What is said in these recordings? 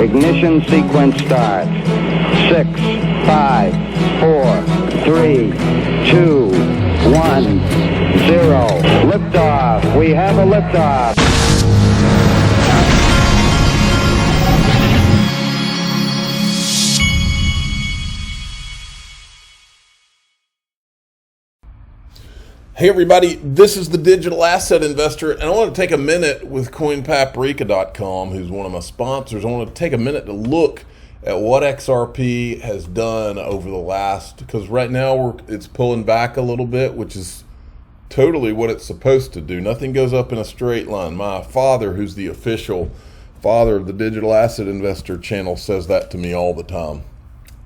Ignition sequence starts. 6, 5, 4, 3, 2, 1, 0. Liftoff. We have a liftoff. Hey everybody, this is the Digital Asset Investor, and I want to take a minute with CoinPaprika.com, who's one of my sponsors. I want to take a minute to look at what XRP has done over the last, because right now it's pulling back a little bit, which is totally what it's supposed to do. Nothing goes up in a straight line. My father, who's the official father of the Digital Asset Investor channel, says that to me all the time.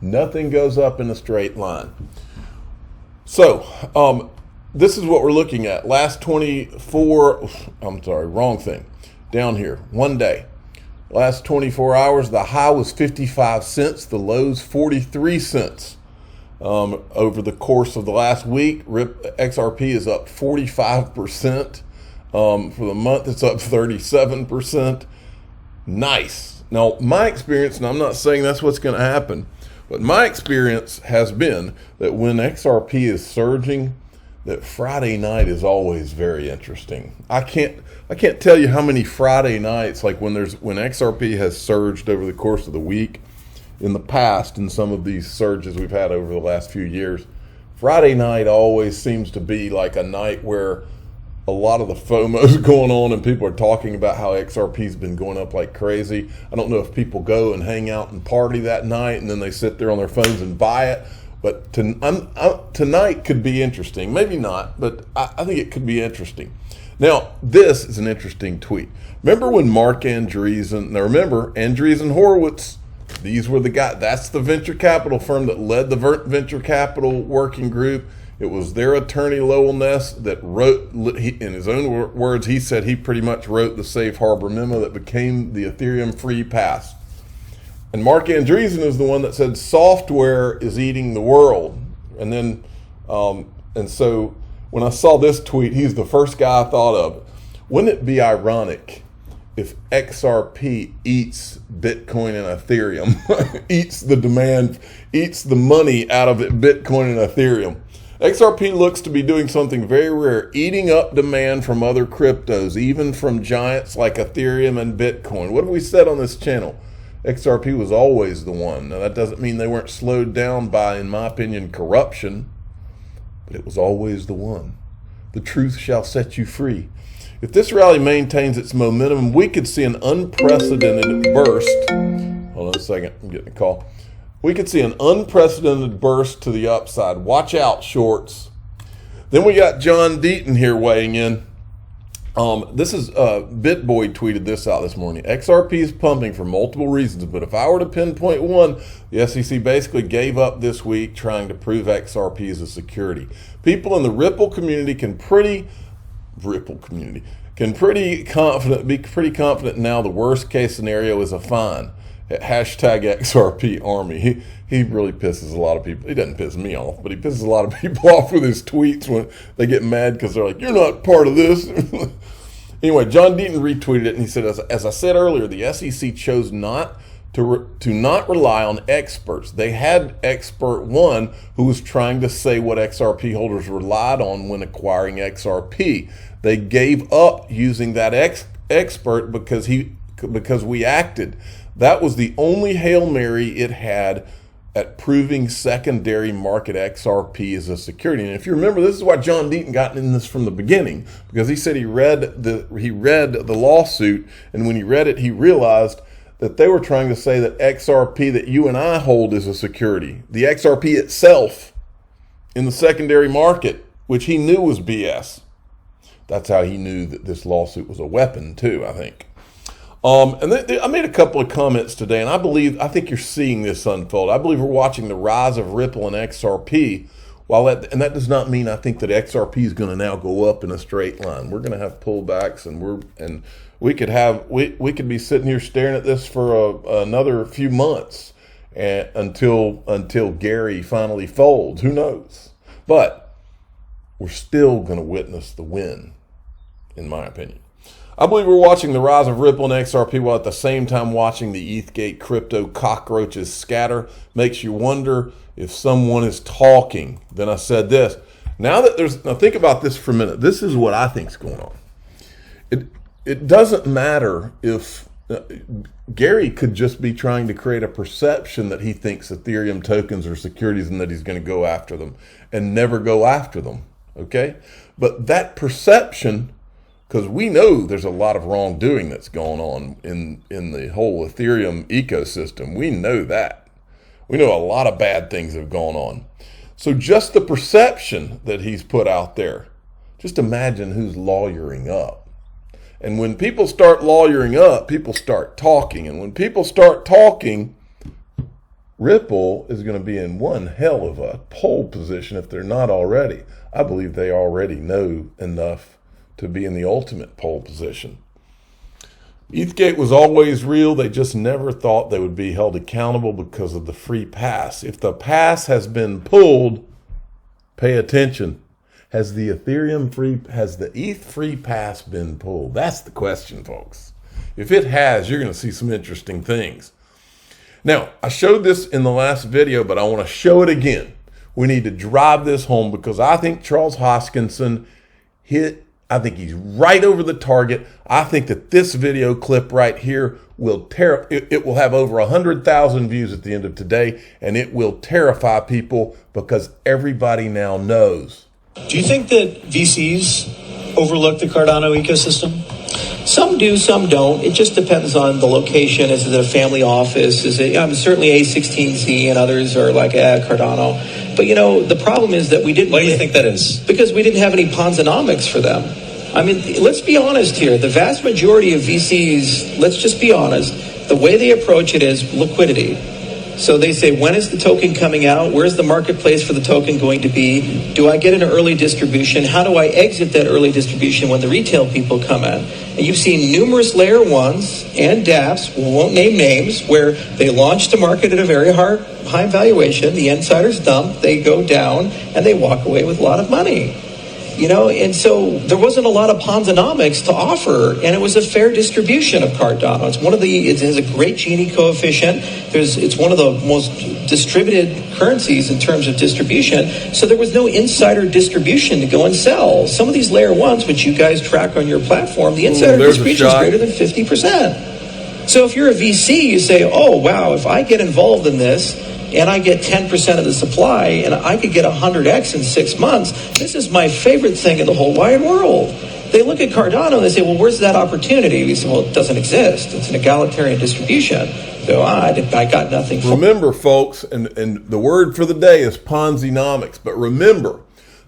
Nothing goes up in a straight line. So, this is what we're looking at. Last 24, wrong thing. Down here, one day. Last 24 hours, the high was 55 cents, the low's 43 cents. Over the course of the last week, XRP is up 45%. For the month, it's up 37%. Nice. Now, my experience, and I'm not saying that's what's going to happen, but my experience has been that when XRP is surging, that Friday night is always very interesting. I can't tell you how many Friday nights, like when XRP has surged over the course of the week in the past, in some of these surges we've had over the last few years, Friday night always seems to be like a night where a lot of the FOMO is going on and people are talking about how XRP's been going up like crazy. I don't know if people go and hang out and party that night and then they sit there on their phones and buy it. But tonight could be interesting. Maybe not, but I think it could be interesting. Now, this is an interesting tweet. Remember when Mark Andreessen, now remember, Andreessen Horowitz, these were the guys, that's the venture capital firm that led the venture capital working group. It was their attorney, Lowell Ness, that wrote, in his own words, he said he pretty much wrote the safe harbor memo that became the Ethereum free pass. And Mark Andreessen is the one that said software is eating the world. And then, and so when I saw this tweet, he's the first guy I thought of. Wouldn't it be ironic if XRP eats Bitcoin and Ethereum, eats the demand, eats the money out of it, Bitcoin and Ethereum? XRP looks to be doing something very rare, eating up demand from other cryptos, even from giants like Ethereum and Bitcoin. What have we said on this channel? XRP was always the one. Now, that doesn't mean they weren't slowed down by, in my opinion, corruption, but it was always the one. The truth shall set you free. If this rally maintains its momentum, we could see an unprecedented burst. Hold on a second, I'm getting a call. We could see an unprecedented burst to the upside. Watch out, shorts. Then we got John Deaton here weighing in. This is BitBoy tweeted this out this morning. XRP is pumping for multiple reasons, but if I were to pinpoint one, the SEC basically gave up this week trying to prove XRP is a security. People in the Ripple community be pretty confident now the worst case scenario is a fine. Hashtag XRP Army. He really pisses a lot of people. He doesn't piss me off, but he pisses a lot of people off with his tweets when they get mad because they're like, you're not part of this. Anyway, John Deaton retweeted it and he said, as I said earlier, the SEC chose not to not rely on experts. They had expert one who was trying to say what XRP holders relied on when acquiring XRP. They gave up using that expert because we acted. That was the only Hail Mary it had at proving secondary market XRP as a security. And if you remember, this is why John Deaton got in this from the beginning, because he said he read the lawsuit, and when he read it, he realized that they were trying to say that XRP that you and I hold is a security. The XRP itself in the secondary market, which he knew was BS. That's how he knew that this lawsuit was a weapon too, I think. I made a couple of comments today, and I think you're seeing this unfold. I believe we're watching the rise of Ripple and XRP. And that does not mean I think that XRP is going to now go up in a straight line. We're going to have pullbacks, and we could be sitting here staring at this for another few months until Gary finally folds. Who knows? But we're still going to witness the win, in my opinion. I believe we're watching the rise of Ripple and XRP while at the same time watching the ETHgate crypto cockroaches scatter. Makes you wonder if someone is talking. Then I said this. Now think about this for a minute. This is what I think is going on. It doesn't matter if Gary could just be trying to create a perception that he thinks Ethereum tokens are securities and that he's going to go after them and never go after them. Okay? But that perception, because we know there's a lot of wrongdoing that's going on in the whole Ethereum ecosystem. We know that. We know a lot of bad things have gone on. So just the perception that he's put out there, just imagine who's lawyering up. And when people start lawyering up, people start talking. And when people start talking, Ripple is going to be in one hell of a pole position if they're not already. I believe they already know enough to be in the ultimate pole position. ETHgate was always real. They just never thought they would be held accountable because of the free pass. If the pass has been pulled, pay attention. Has the ETH free pass been pulled? That's the question, folks. If it has, you're going to see some interesting things. Now, I showed this in the last video, but I want to show it again. We need to drive this home because I think Charles Hoskinson I think he's right over the target. I think that this video clip right here will it will have over 100,000 views at the end of today, and it will terrify people because everybody now knows. Do you think that VCs overlook the Cardano ecosystem? Some do, some don't. It just depends on the location. Is it a family office? Is it certainly A16Z and others are like Cardano. But the problem is that we didn't. Why do you think that is? Because we didn't have any Ponzonomics for them. I mean, let's be honest here. The vast majority of VCs, let's just be honest, the way they approach it is liquidity. So they say, when is the token coming out? Where's the marketplace for the token going to be? Do I get an early distribution? How do I exit that early distribution when the retail people come in? And you've seen numerous layer ones and dApps, we won't name names, where they launch to market at a very high valuation. The insiders dump, they go down, and they walk away with a lot of money. And so there wasn't a lot of Ponzonomics to offer, and it was a fair distribution of Cardano. It has a great Gini coefficient. It's one of the most distributed currencies in terms of distribution. So there was no insider distribution to go and sell. Some of these layer ones, which you guys track on your platform, the insider distribution is greater than 50%. So if you're a VC, you say, oh, wow, if I get involved in this, and I get 10% of the supply, and I could get 100x in 6 months, this is my favorite thing in the whole wide world. They look at Cardano and they say, well, where's that opportunity? We say, well, it doesn't exist. It's an egalitarian distribution. So I got nothing for it. Remember, folks, and the word for the day is Ponzinomics. But remember,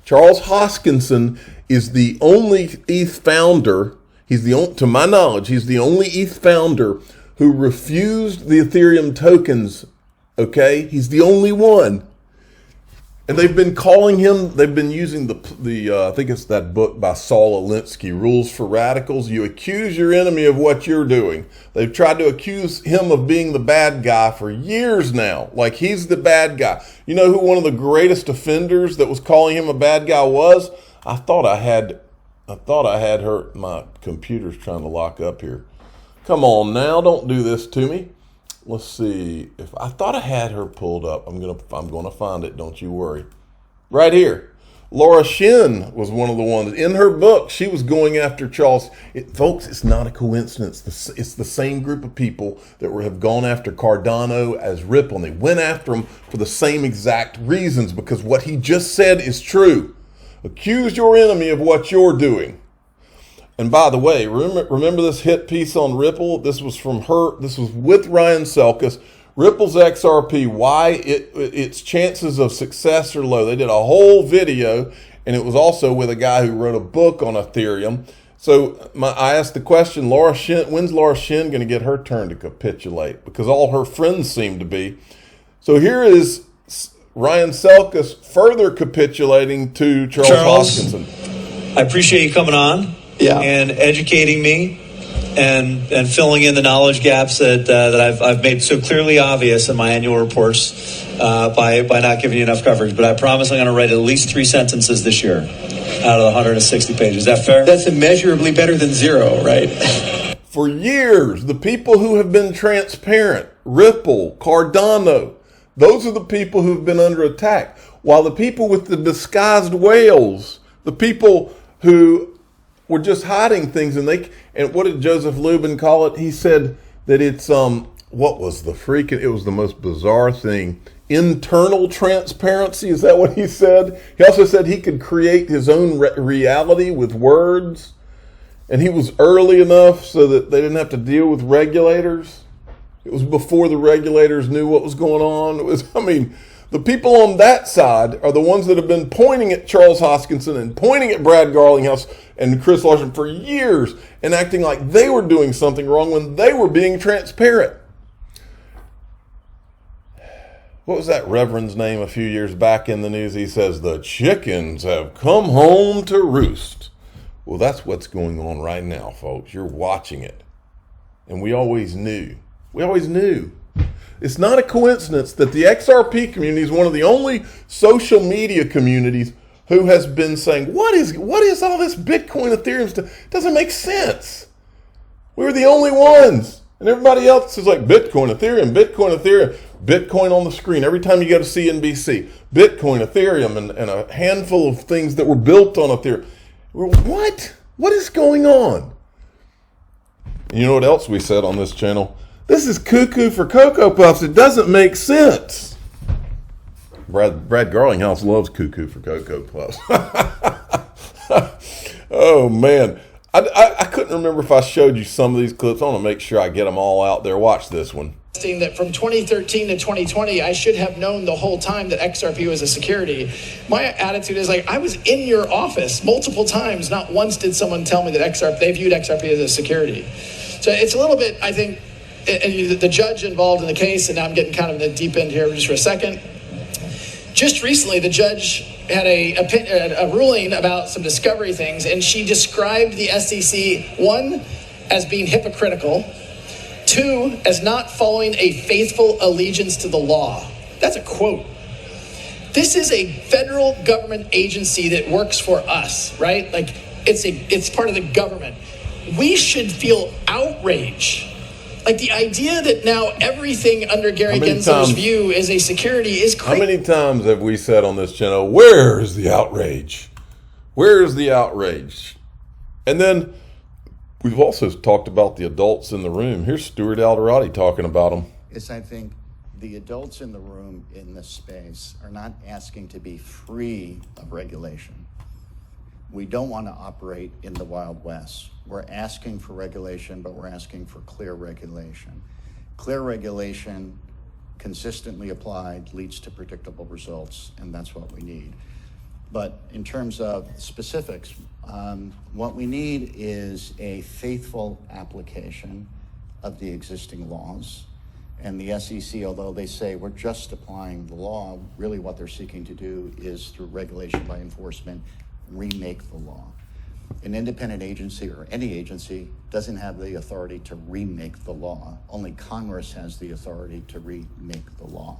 Charles Hoskinson is the only ETH founder. To my knowledge, he's the only ETH founder who refused the Ethereum tokens. Okay, he's the only one, and they've been calling him. They've been using the I think it's that book by Saul Alinsky, Rules for Radicals. You accuse your enemy of what you're doing. They've tried to accuse him of being the bad guy for years now, like he's the bad guy. You know who one of the greatest offenders that was calling him a bad guy was? I thought I had her. My computer's trying to lock up here. Come on now, don't do this to me. Let's see. If I thought I had her pulled up, I'm gonna find it. Don't you worry. Right here, Laura Shin was one of the ones in her book. She was going after Charles. Folks, it's not a coincidence. It's the same group of people that have gone after Cardano as Ripple, and they went after him for the same exact reasons because what he just said is true. Accuse your enemy of what you're doing. And by the way, remember this hit piece on Ripple? This was from her. This was with Ryan Selkis. Ripple's XRP, why its chances of success are low. They did a whole video, and it was also with a guy who wrote a book on Ethereum. So I asked the question, Laura Shin, when's Laura Shin going to get her turn to capitulate? Because all her friends seem to be. So here is Ryan Selkis further capitulating to Charles Hoskinson. I appreciate you coming on. Yeah. And educating me and filling in the knowledge gaps that I've made so clearly obvious in my annual reports. by not giving you enough coverage, but I promise I'm going to write at least 3 sentences this year out of the 160 pages. Is that fair? That's immeasurably better than zero, right? For years, the people who have been transparent, Ripple, Cardano, those are the people who've been under attack. While the people with the disguised whales, the people who were just hiding things, and what did Joseph Lubin call it? He said that it's what was the freaking? It was the most bizarre thing. Internal transparency, is that what he said? He also said he could create his own reality with words, and he was early enough so that they didn't have to deal with regulators. It was before the regulators knew what was going on. It was, the people on that side are the ones that have been pointing at Charles Hoskinson and pointing at Brad Garlinghouse and Chris Larson for years and acting like they were doing something wrong when they were being transparent. What was that reverend's name a few years back in the news? He says, the chickens have come home to roost. Well, that's what's going on right now, folks. You're watching it. And we always knew. We always knew. It's not a coincidence that the XRP community is one of the only social media communities who has been saying, what is all this Bitcoin, Ethereum stuff? It doesn't make sense. We were the only ones. And everybody else is like, Bitcoin, Ethereum, Bitcoin, Ethereum. Bitcoin on the screen every time you go to CNBC. Bitcoin, Ethereum, and a handful of things that were built on Ethereum. What? What is going on? And you know what else we said on this channel? This is cuckoo for Cocoa Puffs. It doesn't make sense. Brad Garlinghouse loves cuckoo for Cocoa Puffs. Oh, man. I couldn't remember if I showed you some of these clips. I want to make sure I get them all out there. Watch this one. That from 2013 to 2020, I should have known the whole time that XRP was a security. My attitude is like, I was in your office multiple times. Not once did someone tell me that they viewed XRP as a security. So it's a little bit, I think, and the judge involved in the case, and now I'm getting kind of in the deep end here just for a second. Just recently, the judge had a ruling about some discovery things, and she described the SEC, 1, as being hypocritical, 2, as not following a faithful allegiance to the law. That's a quote. This is a federal government agency that works for us, right? Like it's part of the government. We should feel outrage. Like the idea that now everything under Gary Gensler's view is a security is crazy. How many times have we said on this channel, where is the outrage? Where is the outrage? And then we've also talked about the adults in the room. Here's Stuart Alderati talking about them. Is I think the adults in the room in this space are not asking to be free of regulation. We don't want to operate in the Wild West. We're asking for regulation, but we're asking for clear regulation. Clear regulation, consistently applied, leads to predictable results, and that's what we need. But in terms of specifics, what we need is a faithful application of the existing laws. And the SEC, although they say we're just applying the law, really what they're seeking to do is, through regulation by enforcement, remake the law. An independent agency or any agency doesn't have the authority to remake the law. Only Congress has the authority to remake the law.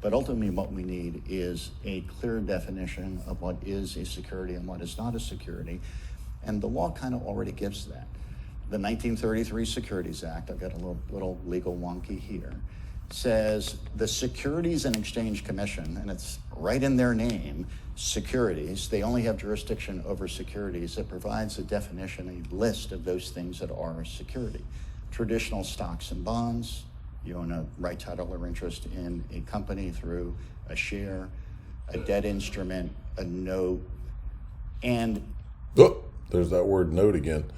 But ultimately what we need is a clear definition of what is a security and what is not a security. And the law kind of already gives that. The 1933 Securities Act, I've got a little legal wonky here, says the Securities and Exchange Commission, and it's right in their name, securities, they only have jurisdiction over securities. It provides a definition, a list of those things that are a security. Traditional stocks and bonds, you own a right, title, or interest in a company through a share, a debt instrument, a note, and... Oh, there's that word note again.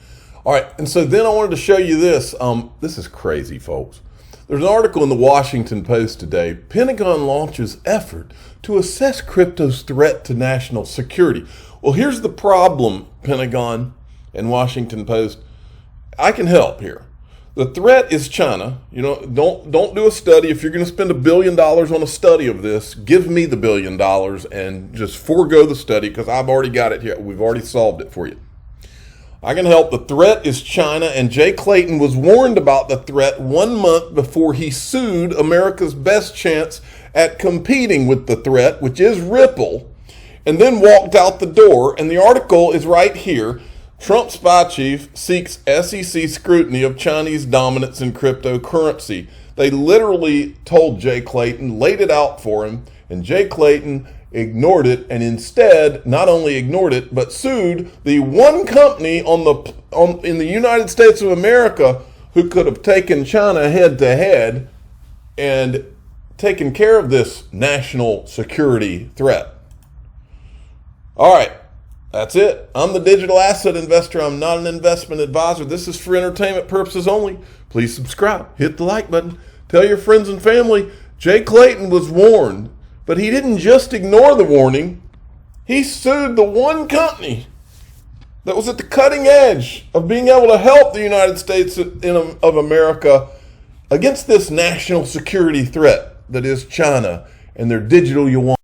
All right, and so then I wanted to show you this. This is crazy, folks. There's an article in the Washington Post today. Pentagon launches effort to assess crypto's threat to national security. Well, here's the problem, Pentagon and Washington Post. I can help here. The threat is China. You know, don't do a study. If you're going to spend $1 billion on a study of this, give me the $1 billion and just forego the study because I've already got it here. We've already solved it for you. I can help. The threat is China, and Jay Clayton was warned about the threat 1 month before he sued America's best chance at competing with the threat, which is Ripple, and then walked out the door. And the article is right here. Trump spy chief seeks SEC scrutiny of Chinese dominance in cryptocurrency. They literally told Jay Clayton, laid it out for him, and Jay Clayton ignored it, and instead not only ignored it, but sued the one company in the United States of America who could have taken China head to head and taken care of this national security threat. All right, that's it. I'm the digital asset investor. I'm not an investment advisor. This is for entertainment purposes only. Please subscribe, hit the like button, tell your friends and family. Jay Clayton was warned, but he didn't just ignore the warning. He sued the one company that was at the cutting edge of being able to help the United States of America against this national security threat that is China and their digital yuan.